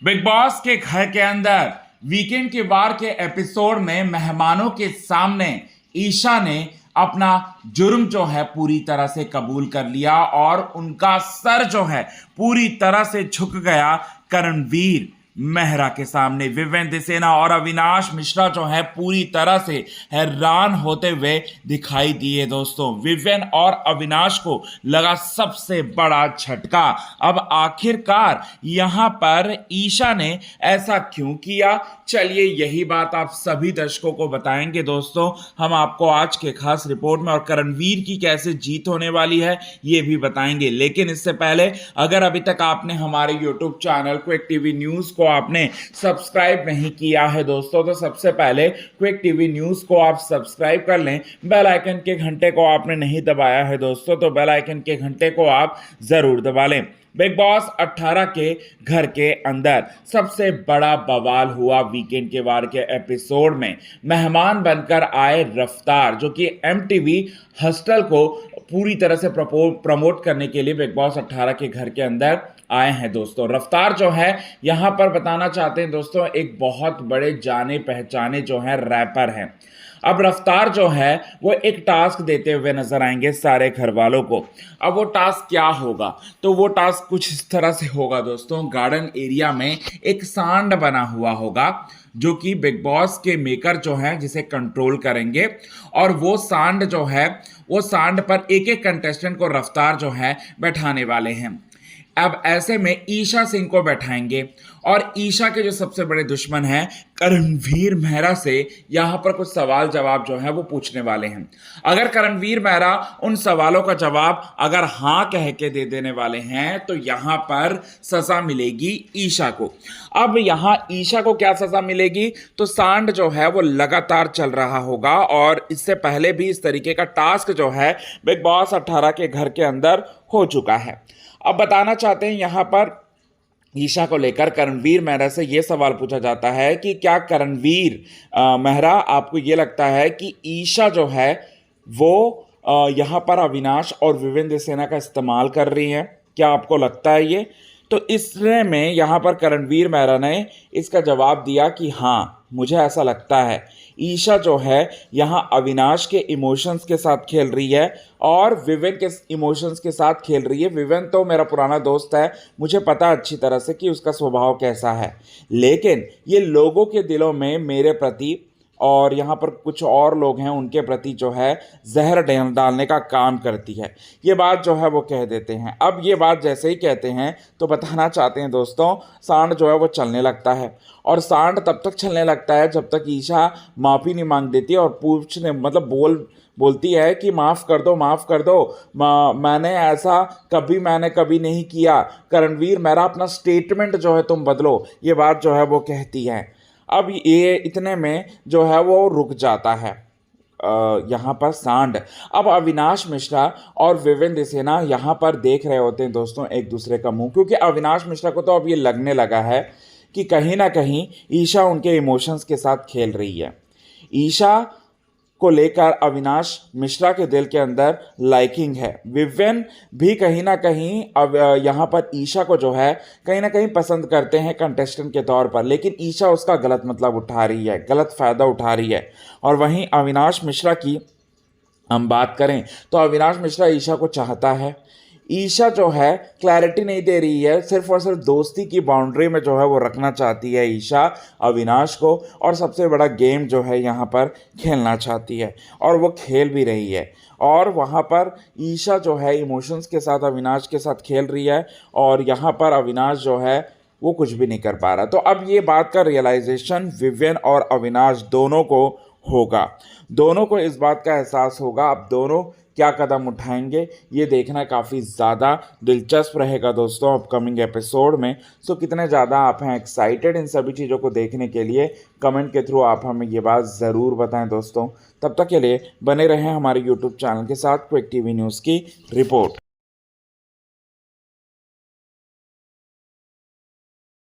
Big boss के घर के अंदर वीकेंड के बार के एपिसोड में मेहमानों के सामने ईशा ने अपना जुर्म जो है पूरी तरह से कबूल कर लिया और उनका सर जो है पूरी तरह से झुक गया करणवीर मेहरा के सामने। विवेन सेना और अविनाश मिश्रा जो है पूरी तरह से हैरान होते हुए दिखाई दिए दोस्तों। विवेन और अविनाश को लगा सबसे बड़ा झटका। अब आखिरकार यहां पर ईशा ने ऐसा क्यों किया, चलिए यही बात आप सभी दर्शकों को बताएंगे दोस्तों हम आपको आज के खास रिपोर्ट में, और करणवीर की कैसे जीत होने वाली है ये भी बताएंगे। लेकिन इससे पहले अगर अभी तक आपने हमारे YouTube channel quick TV news को आपने सब्सक्राइब नहीं किया है दोस्तों, तो सबसे पहले क्विक टीवी न्यूज को आप सब्सक्राइब कर लें। बेल आइकन के घंटे को आपने नहीं दबाया है दोस्तों, तो बेल आइकन के घंटे को आप जरूर दबा लें। बिग बॉस 18 के घर के अंदर सबसे बड़ा बवाल हुआ वीकेंड के वार के एपिसोड में। मेहमान बनकर आए रफ्तार, जो कि MTV हॉस्टल को पूरी तरह से प्रमोट करने के लिए बिग बॉस 18 के घर के अंदर आए हैं दोस्तों। रफ्तार जो है यहां पर बताना चाहते हैं दोस्तों एक बहुत बड़े जाने पहचाने जो है रैपर हैं। अब रफ्तार जो है वो एक टास्क देते हुए नजर आएंगे सारे घर वालों को। अब वो टास्क क्या होगा, तो वो टास्क कुछ इस तरह से होगा दोस्तों। गार्डन एरिया में एक सांड बना हुआ होगा जो कि बिग बॉस के मेकर जो है जिसे कंट्रोल करेंगे, और वो सांड जो है वो सांड पर एक एक कंटेस्टेंट को रफ्तार जो है बैठाने वाले हैं। अब ऐसे में ईशा सिंह को बैठाएंगे और ईशा के जो सबसे बड़े दुश्मन हैं करणवीर मेहरा से यहाँ पर कुछ सवाल जवाब जो है वो पूछने वाले हैं। अगर करणवीर मेहरा उन सवालों का जवाब अगर हाँ कह के दे देने वाले हैं तो यहाँ पर सजा मिलेगी ईशा को। अब यहाँ ईशा को क्या सजा मिलेगी, तो सांड जो है वो लगातार चल रहा होगा, और इससे पहले भी इस तरीके का टास्क जो है बिग बॉस 18 के घर के अंदर हो चुका है। अब बताना चाहते हैं यहाँ पर ईशा को लेकर करणवीर मेहरा से यह सवाल पूछा जाता है कि क्या करणवीर मेहरा आपको ये लगता है कि ईशा जो है वो यहाँ पर अविनाश और विवेन सेना का इस्तेमाल कर रही हैं, क्या आपको लगता है ये? तो इसने में यहाँ पर करणवीर मेहरा ने इसका जवाब दिया कि हाँ मुझे ऐसा लगता है। ईशा जो है यहाँ अविनाश के इमोशंस के साथ खेल रही है और विवेन के इमोशंस के साथ खेल रही है। विवेन तो मेरा पुराना दोस्त है, मुझे पता अच्छी तरह से कि उसका स्वभाव कैसा है, लेकिन ये लोगों के दिलों में मेरे प्रति और यहाँ पर कुछ और लोग हैं उनके प्रति जो है जहर डालने का काम करती है। ये बात जो है वो कह देते हैं। अब ये बात जैसे ही कहते हैं तो बताना चाहते हैं दोस्तों सांड जो है वो चलने लगता है, और सांड तब तक चलने लगता है जब तक ईशा माफ़ी नहीं मांग देती और पूछने मतलब बोलती है कि माफ़ कर दो मैंने ऐसा मैंने कभी नहीं किया। करणवीर मेरा अपना स्टेटमेंट जो है तुम बदलो, ये बात जो है वो कहती है। अब ये इतने में जो है वो रुक जाता है यहाँ पर सांड। अब अविनाश मिश्रा और विवेन सेना यहाँ पर देख रहे होते हैं दोस्तों एक दूसरे का मुंह, क्योंकि अविनाश मिश्रा को तो अब ये लगने लगा है कि कहीं ना कहीं ईशा उनके इमोशंस के साथ खेल रही है। ईशा को लेकर अविनाश मिश्रा के दिल के अंदर लाइकिंग है। विवेन भी कहीं ना कहीं अब यहाँ पर ईशा को जो है कहीं ना कहीं पसंद करते हैं कंटेस्टेंट के तौर पर, लेकिन ईशा उसका गलत मतलब उठा रही है, गलत फ़ायदा उठा रही है। और वहीं अविनाश मिश्रा की हम बात करें तो अविनाश मिश्रा ईशा को चाहता है। ईशा जो है क्लैरिटी नहीं दे रही है, सिर्फ और सिर्फ दोस्ती की बाउंड्री में जो है वो रखना चाहती है ईशा अविनाश को, और सबसे बड़ा गेम जो है यहाँ पर खेलना चाहती है और वो खेल भी रही है। और वहाँ पर ईशा जो है इमोशंस के साथ अविनाश के साथ खेल रही है और यहाँ पर अविनाश जो है वो कुछ भी नहीं कर पा रहा। तो अब ये बात का रियलाइजेशन विवेन और अविनाश दोनों को होगा, दोनों को इस बात का एहसास होगा। अब दोनों क्या कदम उठाएंगे ये देखना काफ़ी ज़्यादा दिलचस्प रहेगा दोस्तों अपकमिंग एपिसोड में। सो कितने ज़्यादा आप हैं एक्साइटेड इन सभी चीज़ों को देखने के लिए, कमेंट के थ्रू आप हमें ये बात ज़रूर बताएं दोस्तों। तब तक के लिए बने रहें हमारे YouTube चैनल के साथ क्विक टीवी न्यूज़ की रिपोर्ट।